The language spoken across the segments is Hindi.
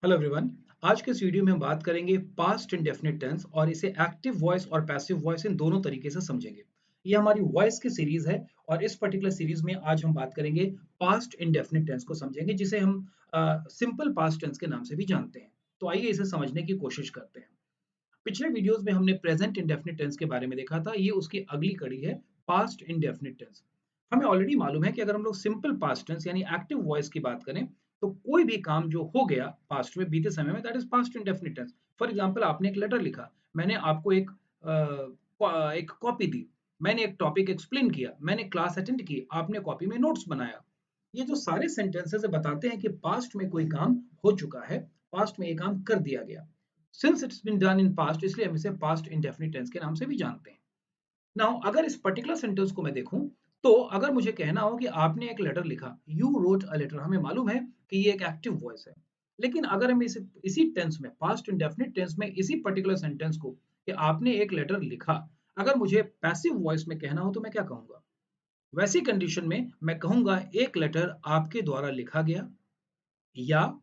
Hello everyone. आज के इस वीडियो में हम बात करेंगे पास्ट इंडेफिनिट टेंस और इसे एक्टिव वॉइस और पैसिव वॉइस इन दोनों तरीके से समझेंगे। ये हमारी वॉइस की सीरीज है और इस पर्टिकुलर सीरीज में आज हम बात करेंगे पास्ट इंडेफिनिट टेंस को समझेंगे, जिसे हम सिंपल पास्ट टेंस के नाम से भी जानते हैं। तो आइए इसे समझने की कोशिश करते हैं। पिछले वीडियोस में हमने प्रेजेंट इंडेफिनिट टेंस के बारे में देखा था, ये उसकी अगली कड़ी है पास्ट इंडेफिनिट टेंस। हमें ऑलरेडी मालूम है कि अगर हम लोग सिंपल पास्ट टेंस यानी एक्टिव वॉइस की बात करें तो कोई भी काम जो हो गया पास्ट में, बीते समय में, that is past indefinite tense. For example, आपने एक लेटर लिखा, मैंने आपको एक कॉपी दी, मैंने एक टॉपिक एक्सप्लेन किया, मैंने क्लास अटेंड की, आपने कॉपी में नोट्स बनाया। ये जो सारे सेंटेंसेस बताते हैं कि पास्ट में कोई काम हो चुका है, पास्ट में ये काम कर दिया गया। Since it's been done in past, इसलिए हम इसे पास्ट इंडेफिनिट टेंस के नाम से भी जानते हैं। नाउ अगर इस पर्टिकुलर सेंटेंस को मैं देखूं, तो अगर मुझे कहना हो कि आपने एक लेटर लिखा, यू रोट अ लेटर, हमें मालूम है कि ये एक एक्टिव वॉइस है। लेकिन अगर हम इसी टेंस में, पास्ट इंडेफिनिट टेंस में, इसी पर्टिकुलर सेंटेंस को कि आपने एक लेटर लिखा, अगर मुझे पैसिव वॉइस में कहना हो तो मैं क्या कहूंगा? वैसी कंडीशन में मैं कहूंगा एक लेटर आपके द्वारा लिखा गया, या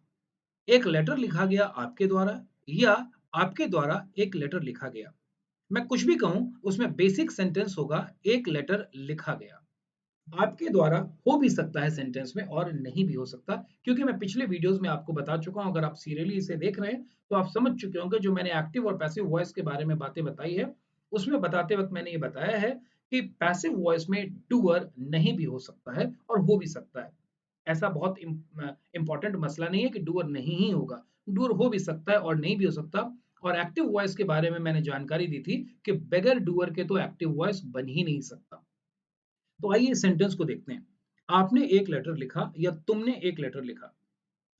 एक लेटर लिखा गया आपके द्वारा, या आपके द्वारा एक लेटर लिखा गया। मैं कुछ भी कहूं, उसमें बेसिक सेंटेंस होगा एक लेटर लिखा गया। आपके द्वारा हो भी सकता है सेंटेंस में और नहीं भी हो सकता, क्योंकि मैं पिछले वीडियोस में आपको बता चुका हूं। अगर आप सीरियली इसे देख रहे हैं तो आप समझ चुके होंगे, जो मैंने एक्टिव और पैसिव वॉइस के बारे में बातें बताई है, उसमें बताते वक्त मैंने ये बताया है कि पैसिव वॉइस में डूअर नहीं भी हो सकता है और हो भी सकता है। ऐसा बहुत इंपॉर्टेंट मसला नहीं है कि डूअर नहीं ही होगा, डूअर हो भी सकता है और नहीं भी हो सकता। और एक्टिव वॉइस के बारे में मैंने जानकारी दी थी कि बगैर डूअर के तो एक्टिव वॉइस बन ही नहीं सकता। तो आइए इस सेंटेंस को देखते हैं। आपने एक लेटर लिखा या तुमने एक लेटर लिखा।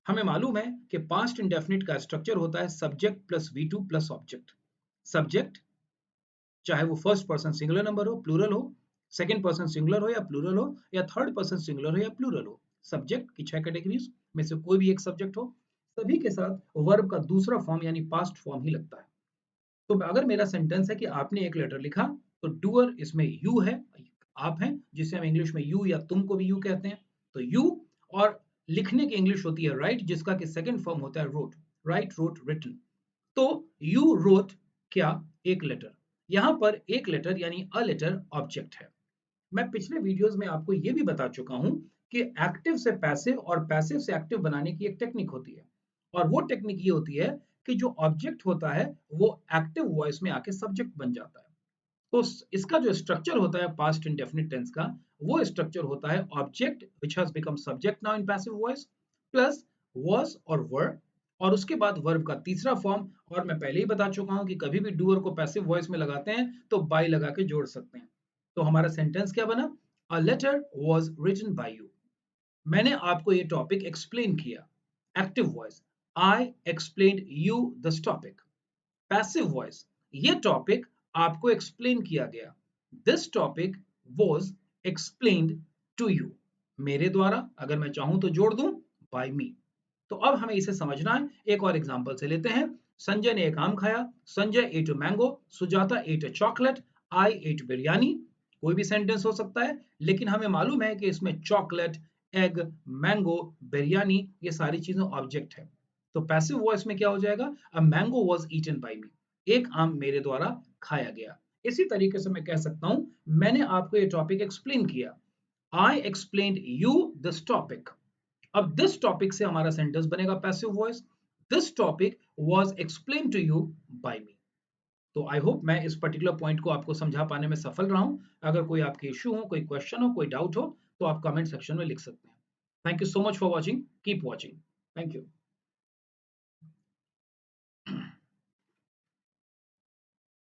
हमें मालूम है कि पास्ट इंडेफिनिट का स्ट्रक्चर होता है subject plus V two plus object. Subject, चाहे वो फर्स्ट पर्सन सिंगुलर नंबर हो, प्लूरल हो, सेकंड पर्सन सिंगुलर हो या प्लूरल हो, या थर्ड पर्सन सिंगुलर हो या प्लूरल हो। सब्जेक्ट की 6 कैटेगरीज में से कोई भी एक सब्जेक्ट हो, सभी के साथ वर्ब का दूसरा फॉर्म यानी पास्ट फॉर्म ही लगता है। तो अगर मेरा सेंटेंस है कि आपने एक लेटर लिखा, तो डूअर इसमें यू है, आप हैं, जिसे हम इंग्लिश में यू या तुम को भी यू कहते हैं। तो यू, और लिखने की इंग्लिश होती है राइट, जिसका कि सेकंड फॉर्म होता है रोट। Right, wrote, written. तो यू रोट क्या? एक लेटर। यहां पर एक लेटर यानी अ लेटर ऑब्जेक्ट है। मैं पिछले वीडियोस में आपको यह भी बता चुका हूं कि एक्टिव से पैसिव और पैसिव से एक्टिव बनाने की एक टेक्निक होती है, और वो टेक्निक ये होती है कि जो ऑब्जेक्ट होता है वो एक्टिव वॉइस में आके सब्जेक्ट बन जाता है। तो इसका जो स्ट्रक्चर होता है पास्ट इंडेफिनिट टेंस का, वो स्ट्रक्चर होता है object which has become subject now in passive voice, plus was और were, और उसके बाद वर्ब का तीसरा फॉर्म। और मैं पहले ही बता चुका हूं कि कभी भी डूअर को पैसिव वॉइस में लगाते हैं तो बाय लगा के जोड़ सकते हैं। तो हमारा सेंटेंस क्या बना? A letter was written by you। मैंने आपको ये टॉपिक एक्सप्लेन किया। Active voice, I explained you this topic. Passive voice, ये टॉपिक आपको एक्सप्लेन किया गया। This topic was explained to you. मेरे द्वारा, अगर मैं चाहूं तो जोड़ दूं बाय मी। तो अब हमें इसे समझना है। एक और एग्जांपल से लेते हैं। संजय ने एक आम खाया, Sanjay ate a mango, Sujata ate a chocolate, I ate biryani. कोई भी सेंटेंस हो सकता है, लेकिन हमें मालूम है कि इसमें चॉकलेट, एग, मैंगो, बिरयानी, ये सारी चीजें ऑब्जेक्ट है। तो पैसिव वॉइस में क्या हो जाएगा? A mango was eaten by me. एक आम मेरे द्वारा खाया गया। इसी तरीके से मैं कह सकता हूं, मैंने आपको ये टॉपिक एक्सप्लेन किया। I explained you this topic. अब दिस टॉपिक से हमारा सेंटेंस बनेगा passive voice. This topic was explain to you by me. तो आई होप मैं इस पर्टिकुलर पॉइंट को आपको समझा पाने में सफल रहा हूं। अगर कोई आपके इश्यू हो, कोई क्वेश्चन हो, कोई डाउट हो, तो आप कमेंट सेक्शन में लिख सकते हैं। Thank you so much for watching. Keep watching. Thank you.